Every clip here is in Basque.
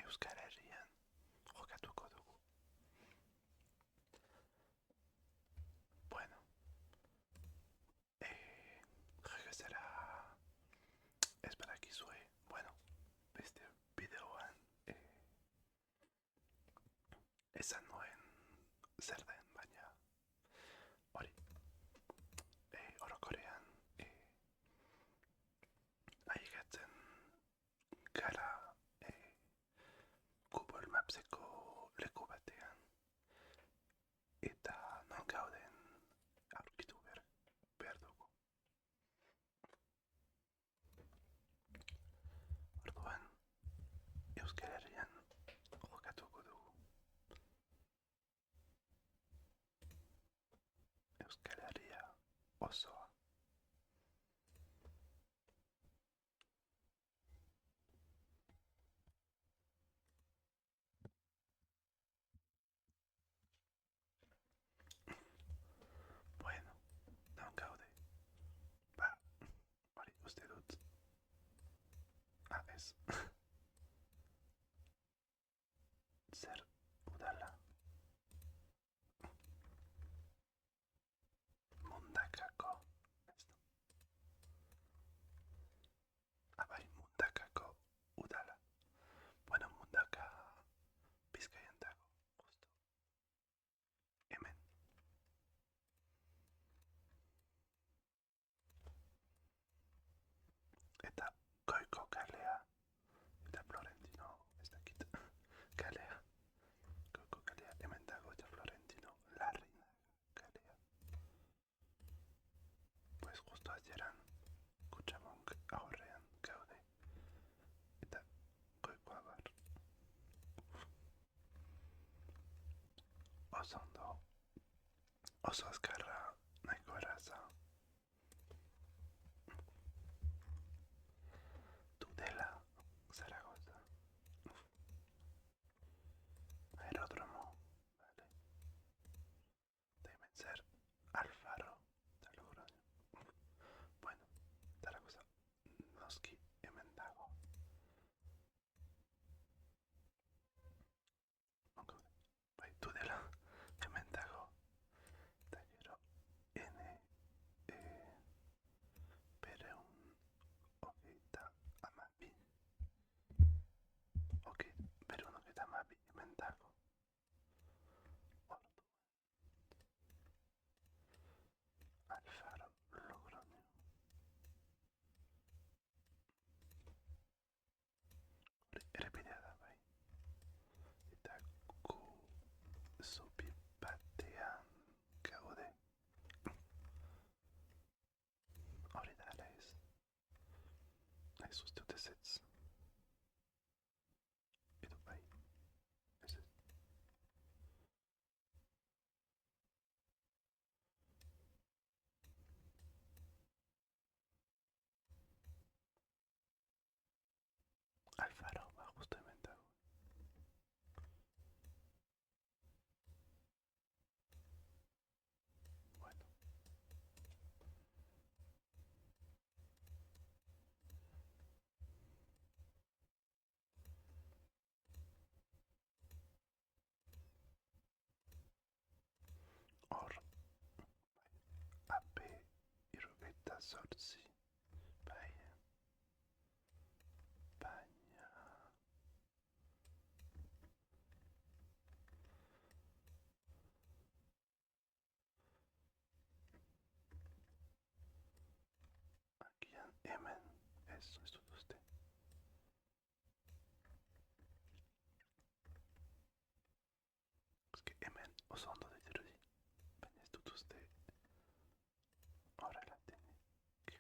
Euskal Herrian jokatuko dugu. Bueno, jakizera ez badakizue, bueno, beste bideoan esan nuen zer den, baina hori, orokorrean ailegatzen gara Google Mapseko leku batean eta non gauden aurkitu behar dugu. Orduan, Euskal Herrian jokatuko dugu. Euskal Herria osoa. Bueno, non gaude. Ba, hori uste dut. Ez. Zer udala. Mundakako. Ez da. Bai, Mundakako udala. Bueno, Mundaka Bizkaian dago, justo. Hemen. Eta Goiko kalea. Eta Florentino, ez dakit. Kalea. Goiko kalea hemen dago eta Florentino Larrin kalea. Pues justo ayeran Kutxamonk aurrean gaude. Eta Goiko abar. Oso ondo. Oso azkarra nahiko erraza. Tudela, Zaragoza. Aeródromo, vale. Deben ser Alfaro de Logroño. Bueno, Zaragoza, noski hemen dago. Bai, Tudela hemen dago. Eta gero N Bereun hogeita hamabi. Bereun hogeita hamabi hemen dago. Ordu Alfaro Logroño. Errepidea da, bai. Eta gu zubi batean gaude. Hori da ala ez. Naiz uste dut ezetz. Edo bai. Ez ez. Alfaro, ba, justo hemen dago. Bueno. Hor, AP hirurogeita zortzi. Bai. Baina... Agian hemen ez dut uste. Ez hemen oso ondo dirudi. Baina ez dut uste horrela denik.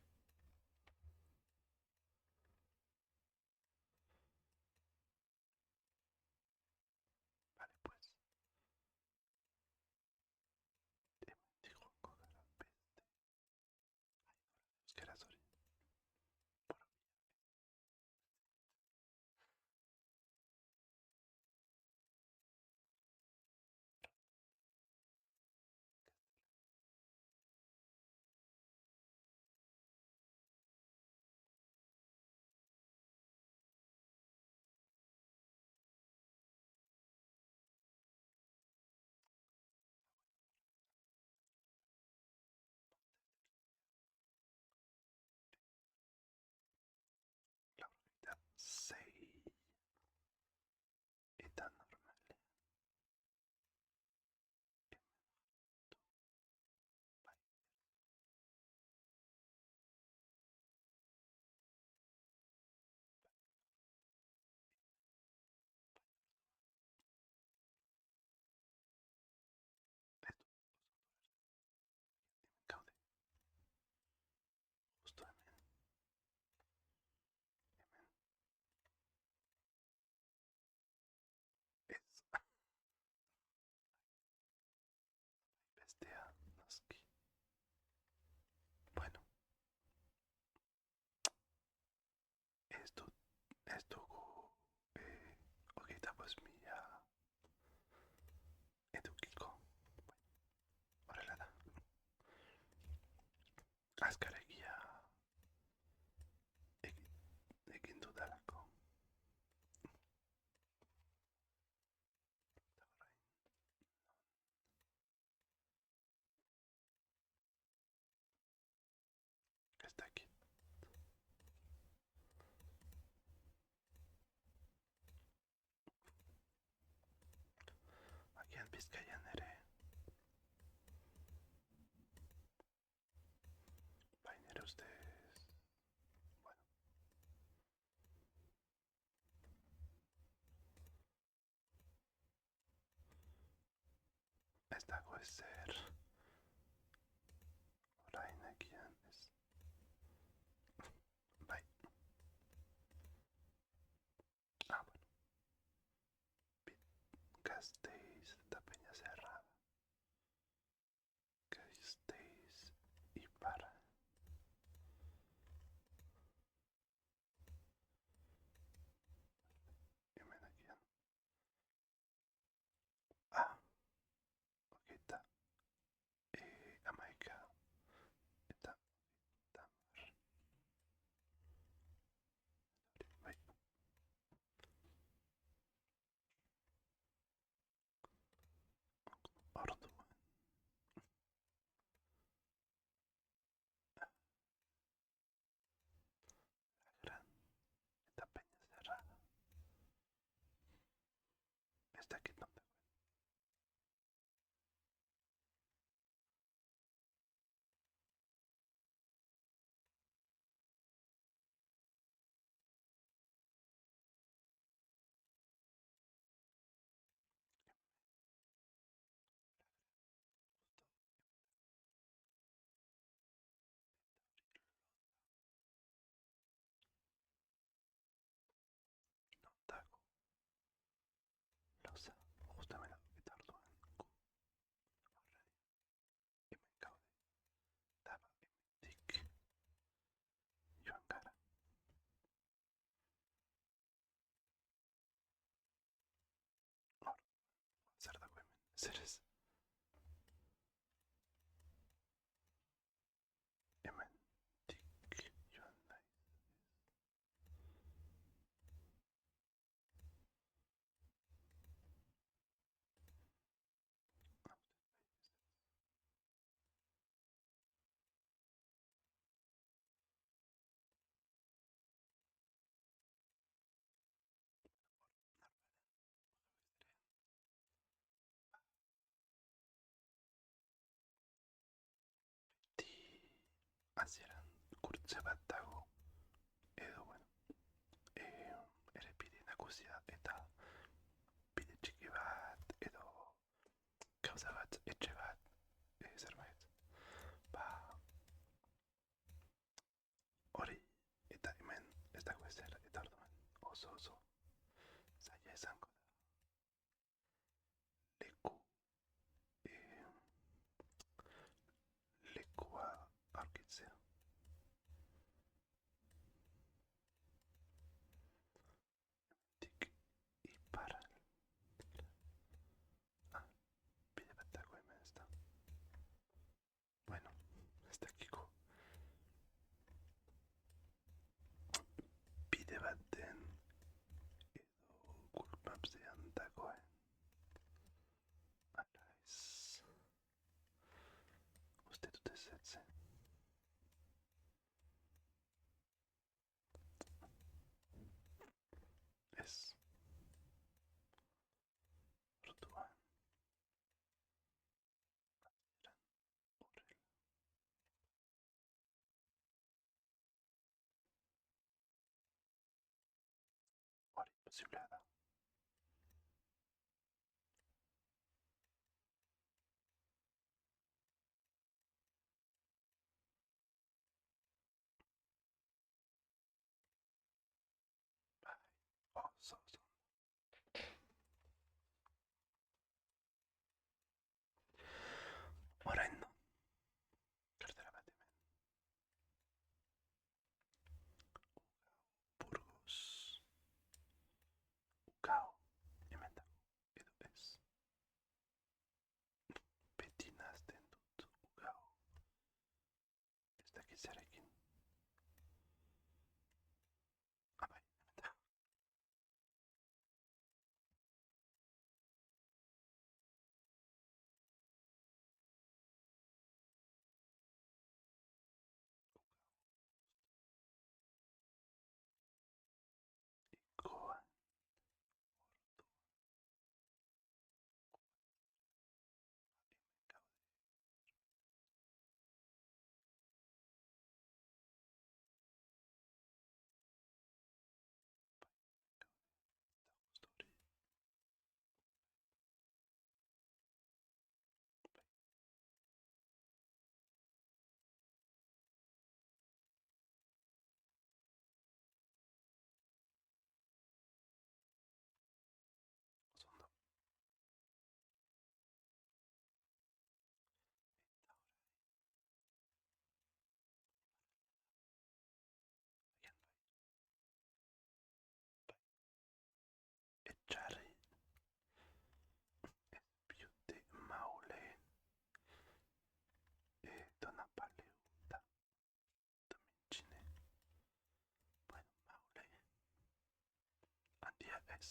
Está aquí. Aquí en Vizcaya nere. Vainero ustedes. Bueno, esta puede ser. Orain aquí es. Bye. Ah, bueno. Gasteiz, da Peña Cerrada. Gasteiz y para. Y ven aquí. Ah, ok, está. Jamaica. Está. Está. Bye. Ordu. Gran. Da Peña Cerrada. Está aquí donde. No, taco. Losa. Justamente lo que tardo en. Y me cago de. Taba. Y me tic. Yo en cara. Ahora. Hacer da women. Seres. Y me tic. Yo en la. Ti. Hasieran. Kurtzebat dago. Edo, bueno. Ere bide nagusia eta bide txiki bat edo gauza bat, etxe bat, zerbait. Ba, hori eta hemen ez dago ezer eta orduan oso zaila izango da leku eh, lekua aurkitzea. Tik iparral. Ah, bide bat dago hemen ez da. Bueno, ez dakiko bide baten edo kulpapsean dagoen. Ala ez. Uste dut ezetze. Ez. Orduan. Eran horrela. Hori posiblea da. Bai. Oso. Orain non. Galdera bat hemen. Burgos. ez.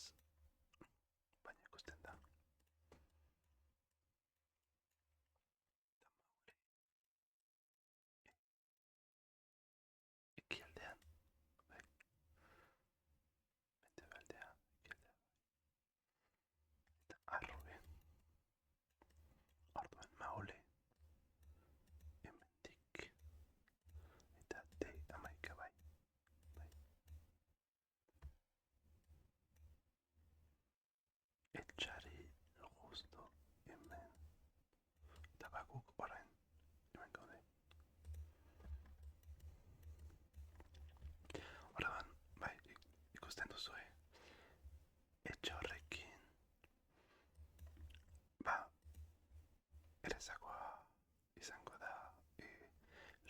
Baina ikusten da. Ekialdean, bai, mendebaldea, ekialdea, eta arrobe, orduan maule, hemendik, eta de amaika bai, bai. Etxari justo hemen, eta bakuk orain, hemen gaude. Orduan, bai, ikusten duzue, etxe horrekin, ba, erezagoa izango da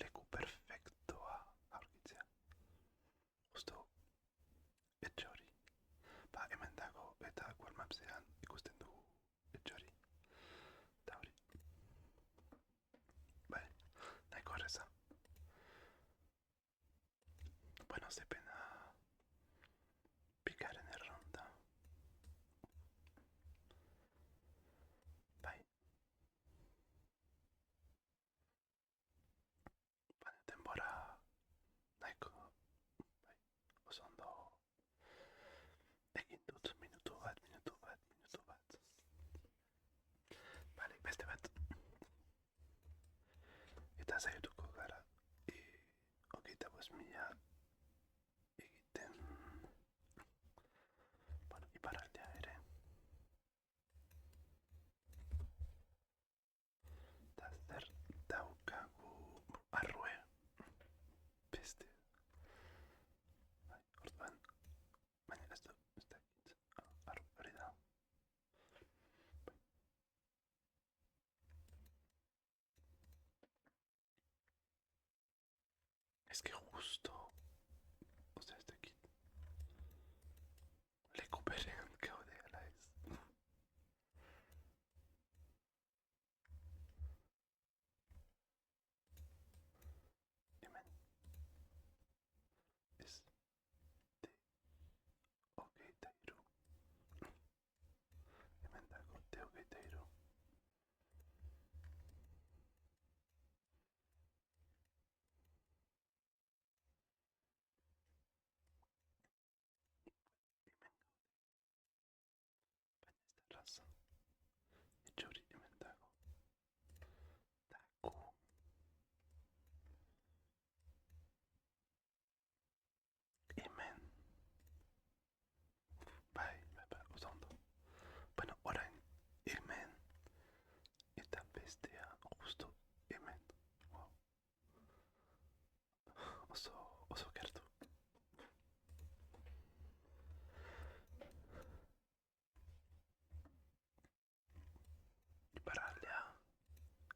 leku perfektoa aurkitzea. Justo etxe hori. Ba, hemen dago eta Google Mapsean ikusten dugu etxe hori. Eta hori. Bai, nahiko erreza. Bueno, ze pena pikaren erronda. Bai, baina denbora nahiko, bai, oso ondo egin dut minutu bat. Bale, beste bat. Eta zaituko gara. Hogeita bost mila egiten, bueno, iparraldea ere. Eta zer daukagu arrue. Beste. Bai, orduan, baina ez dakit. Arrue hori da. Ez que justo, osea, ez dakit. Leku berean gaude ala ez. Hemen ez de hogeita hiru. Hemen dago de hogeita hiru. Baina ez da raza. Etxe hori hemen dago. Dago. Hemen. Bai, oso ondo. Bueno, orain hemen eta bestea justo hemen. Wow. Oso gertu. Iparraldea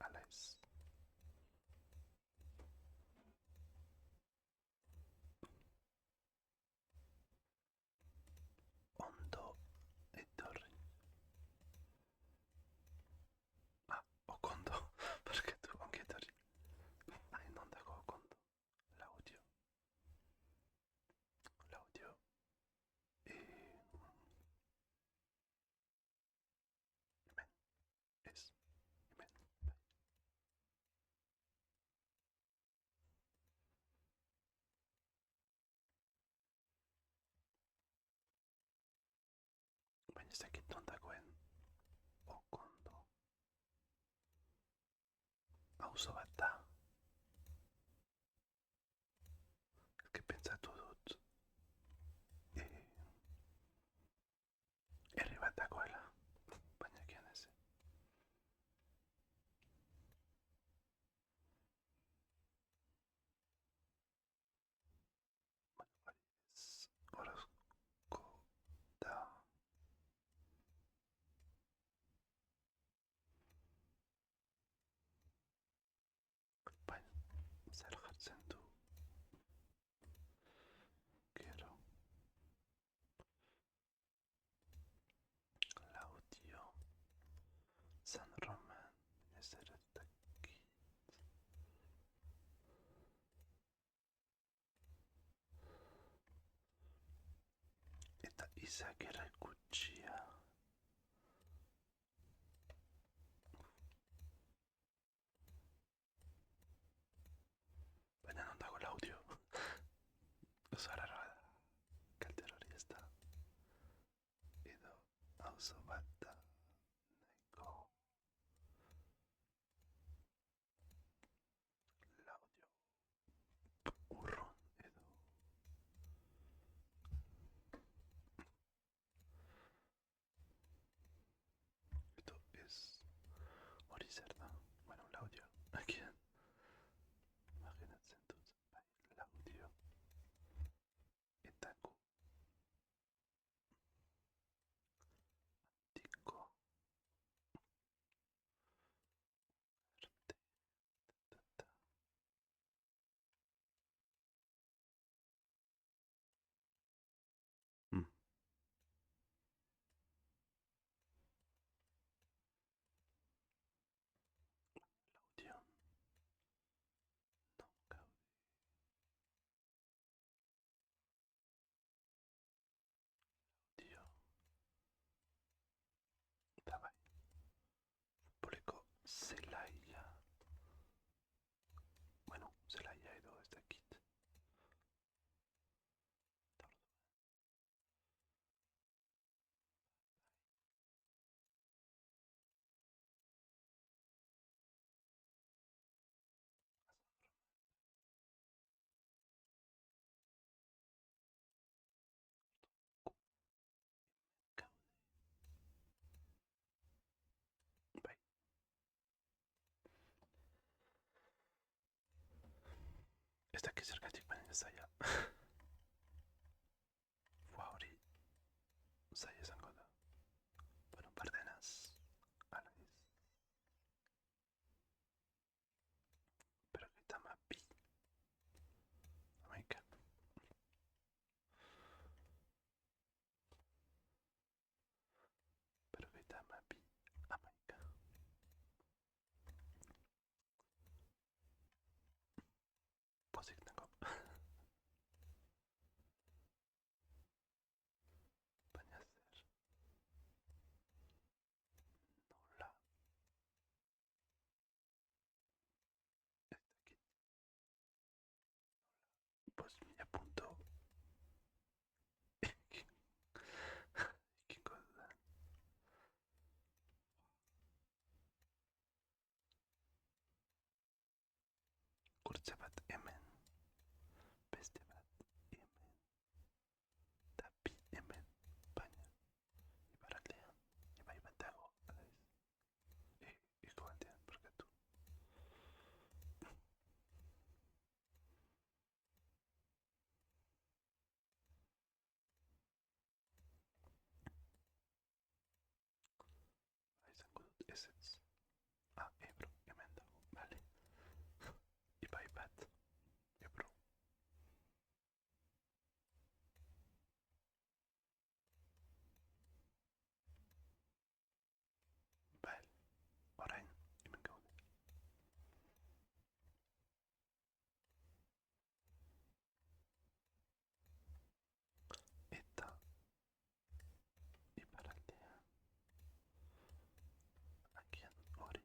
ala ez. Ondo etorri. Ah, okondo. Barkatu, ongi etorri. Hain non dago okondo. Laudio. Laudio. Hemen. Ez. Hemen. Bai. Baina ez dakit non dagoen okondo. Auzo bat da. Ez que pentsatu dut. Herri bat dagoela. Baina egian ez. Bueno, hori ez. Orozko da. Chissà che recuccia. Baina non dago l'audio. Oso arraroa da. Kalter hori ez da. Edo auzo bat da. Nahiko l'audio urrun edo. Edo ez hori zer da. Bueno, l'audio. Agian. Imaginatzen dut. Bai, l'audio. Eta gu diko arte. Tata. Mm. L'audio non gaude. Dio. Eta bai. Futboleko zelaia. Bueno, zelaia edo ez dakit. Eta ordu gaude. Bai. Ez dakit zergatik baina zaila. Fua hori zaila izango da. Bueno, pardenaz. Ala ez. Berrogeita hamabi. Hamaika. Berrogeita hamabi. Hamaika. Pozik nago. Baina zer. Nola. Ez dakit. Bost mila punto. Ekingo dudan. Kurtze bat hemen. Beste bat hemen. Eta bi hemen. Baina. Iparraldean. Ibai bat dago. Ala ez. Eskualdean, barkatu. Izango dut ezetz. Ah, Ebro, hemen dago. Vale. Ibai bat. Ebro. Vale. Orain, hemen gaude. Eta iparraldean. Agian hori.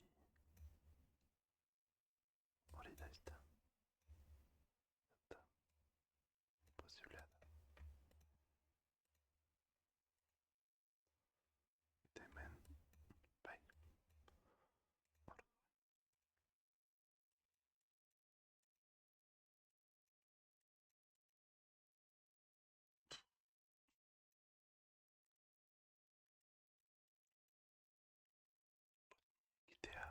Hori da ez da. Eta posiblea da. Eta hemen. Bai. Hor. Egitea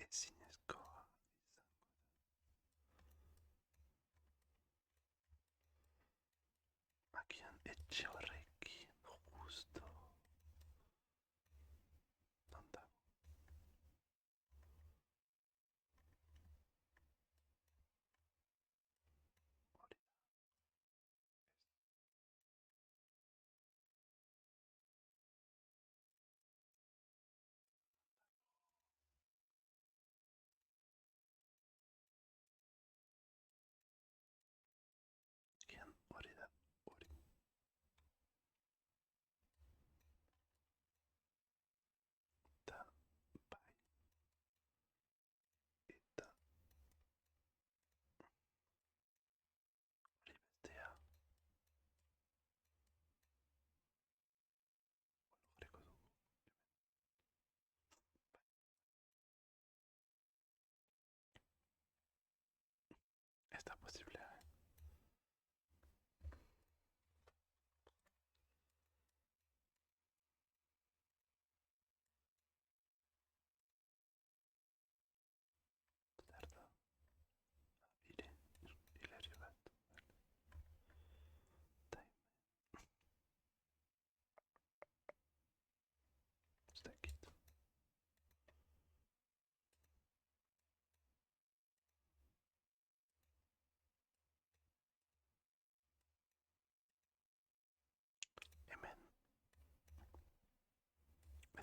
ezinezkoa izango da. Agian etxe horrekin justo. Non dago. Hori da. Agian hori da. Hori.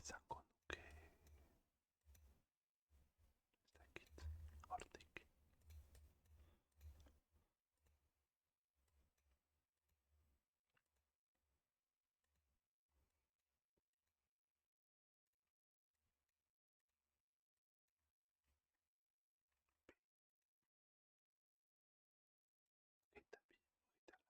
esango nuke ez dakit hortik. Hogeita bi, hogeita lau,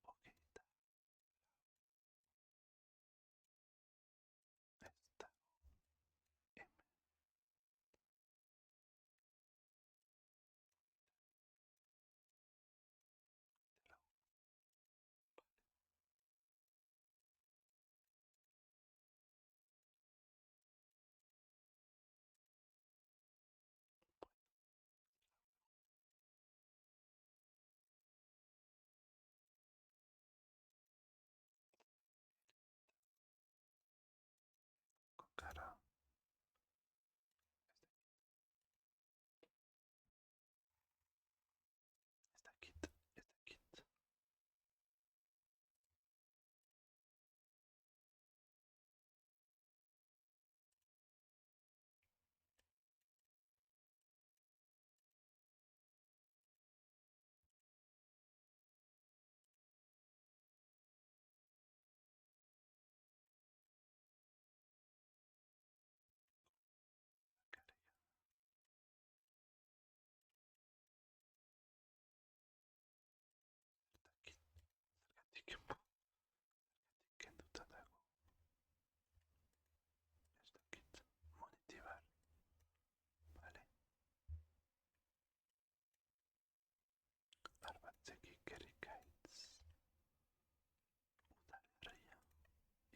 hogeita bi, hogeita ez dago hemen lau. Kokara ez dakit, ez dakit. Zergatik kenduta dago, ez dakit. Monetibar, vale. Arbatzeki kerikaitz. Udalerria,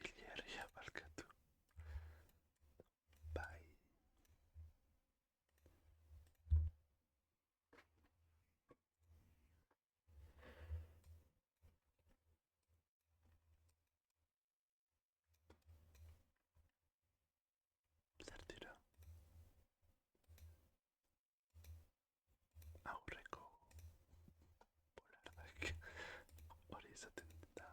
hilerria barkatu. Bai, zer dira aurreko polardak. Hori izaten da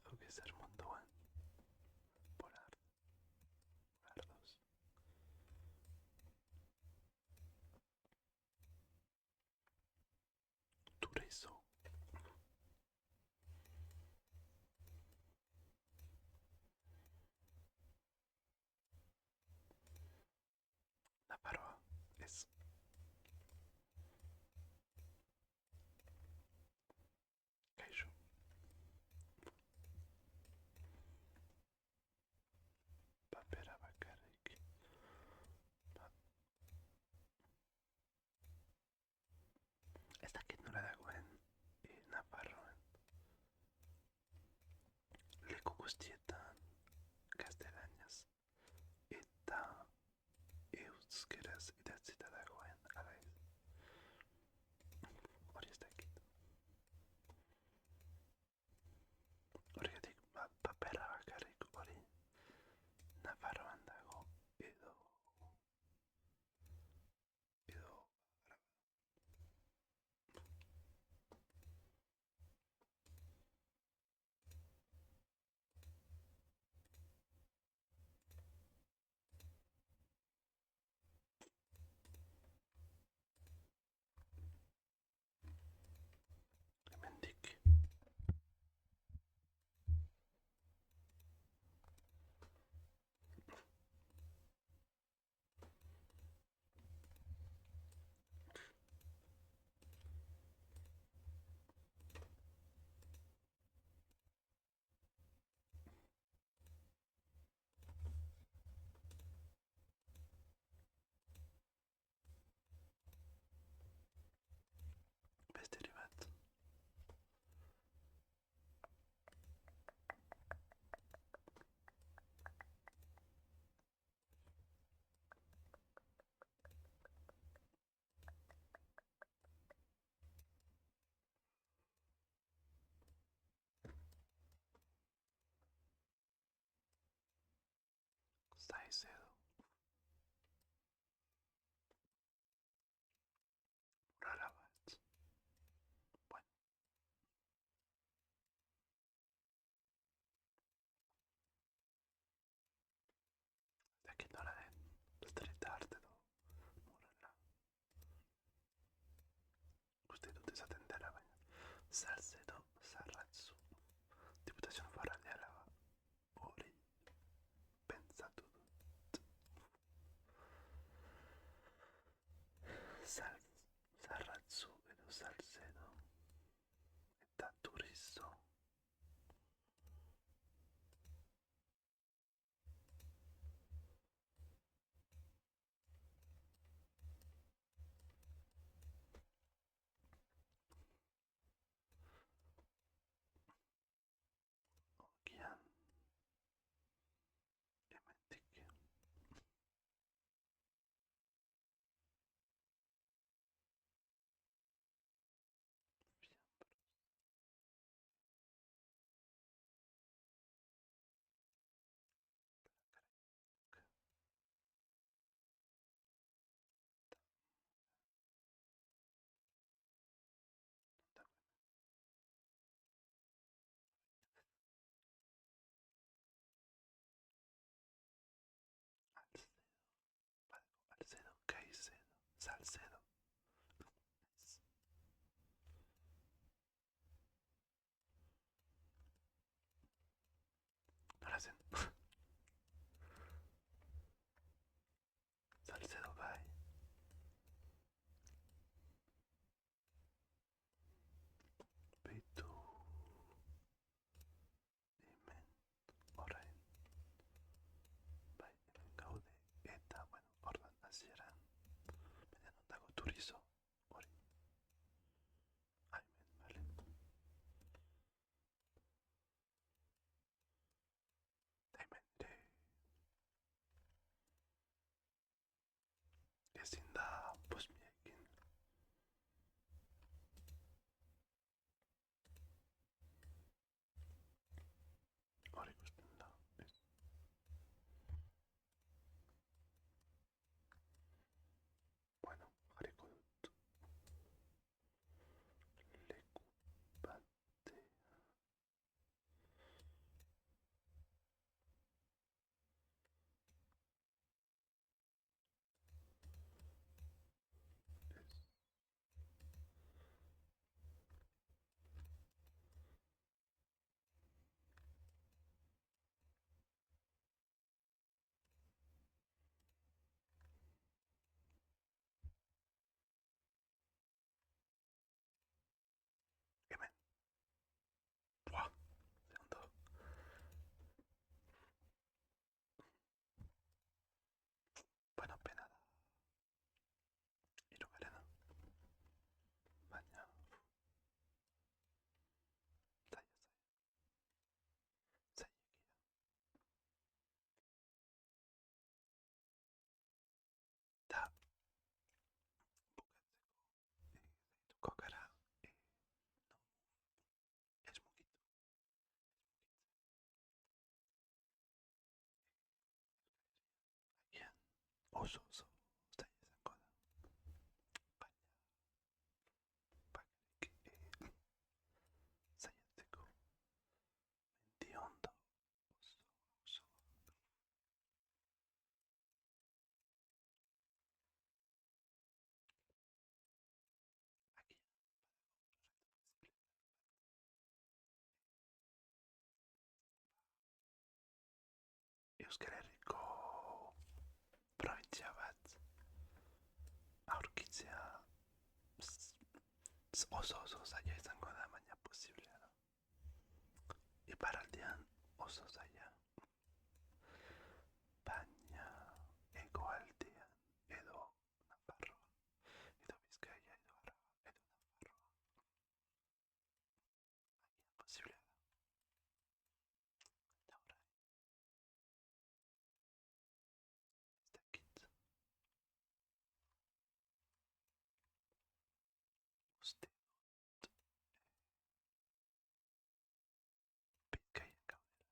Jogezer munduan polardos. Turizo, Nafarroa, ez. Kaixo, papera bakarrik. Ba, ez dakit nola dagoen Nafarroan. Leku guztietan gaztelaniaz eta euskeraz idatzita dagoen, ala ez. Hori ez dakit. Horregatik, papera bakarrik hori Nafarroan dago edo Salcedo Sarrazzo, Diputazione Foral de Álava, Ori, Pensatut, Sal, Sarrazzo edo Salcedo, eta Turizo, Okian, Emendik, Alcedo, Caicedo, Salcedo, no lo hacen. Salcedo Bay, Beitu, Imen, Orain, Bai, Gaude, eta, bueno, ordan hasieran, mediano dago Turizo, hori, Aimen, vale. Aimen ere ezin da posmiekin, hori ikusten da, ez. Bueno, jarriko dut leku bate, ez. Hemen, buah, ze ondo. Bueno, pena da, hirugarrena, baina, zaila, zailegia. Da, bukatzeko gara, ez mugitu, agian, oso zaila izango da, baina, bakarrik zailatzeko, mendiondo, oso, agian, Euskal Herriko provintzia bat aurkitzea oso zaila izango da, baina posiblea da. Iparraldean oso zaila, baina hegoaldean edo Nafarroa, edo Bizkaia, edo Araba, edo Nafarroa, posiblea da. Eta orain, ez dakit, uste Bizkaian gaudela.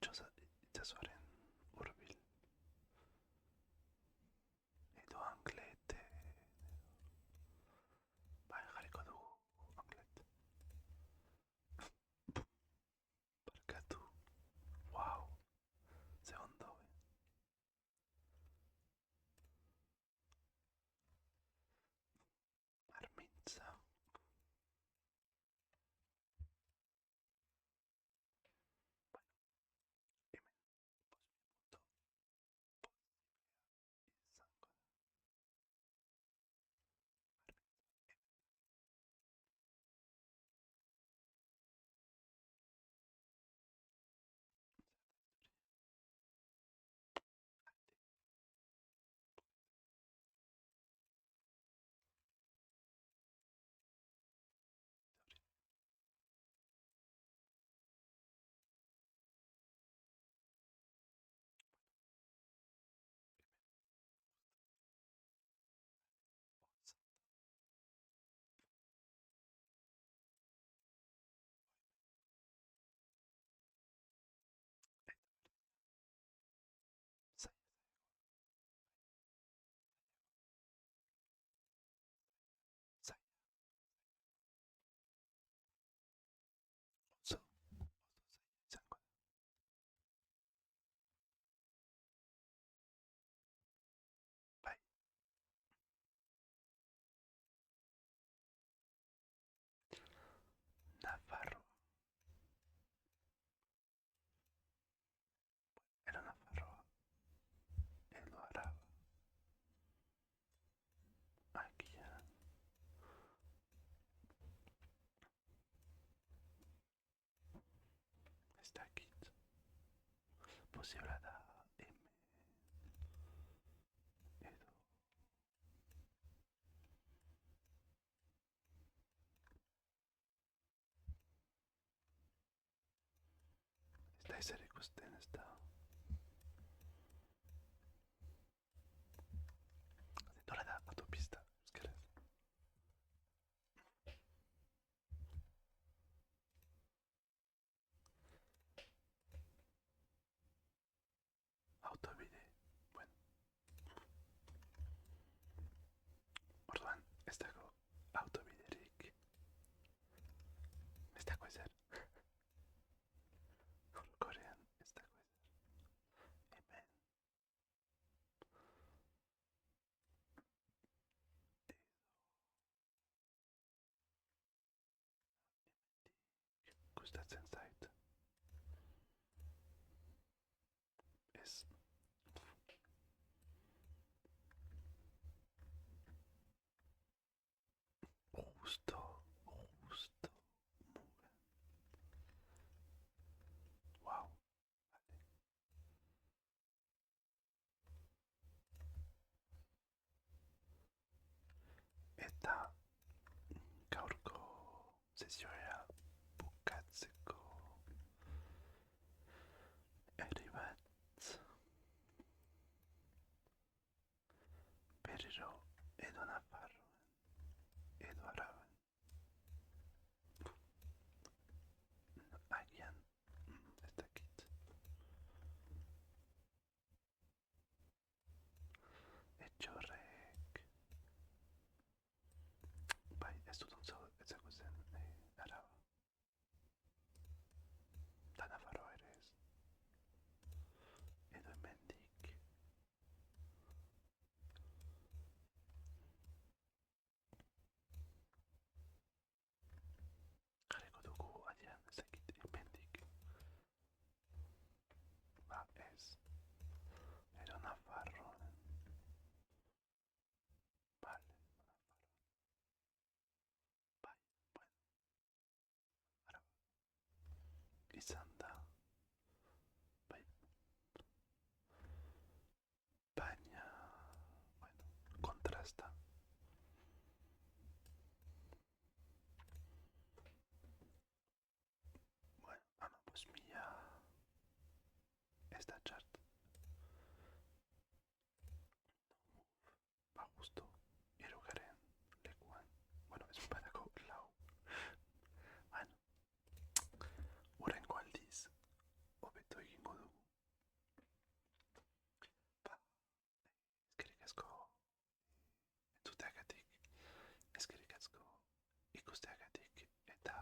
itsasoaren hurbil edo anglet bai jarriko dugu anglet barkatu wow ze ondo armintza hemen bost minutu izango zaila zaila oso izango bai Nafarroa era Nafarroa edo Araba agian ez dakit posible da hemen edo ez da ezer ikusten ez da nola da autopista euskaraz autobide bueno orduan ez dago autobiderik ez dago ezer korean ez dago ezer hemen gustatzen zait ez justo justo muga wow eta gaurko sesioa bukatzeko herri bat berriro edo Nafarroan edo Araban agian ez dakit etxorrek bai ez dut ontzo ezagutzen Araba da Nafarroa ere ez edo hemendik jarriko dugu agian ez dakit hemendik ba ez edo Nafarroan vale bai bueno Araba izan da bai baina bueno kontrasta bueno pues mila ez da txart ba justo hirugaren lekuan bueno ez badago lau bueno hurrengo aldiz hobeto egingo asko ikusteagatik eta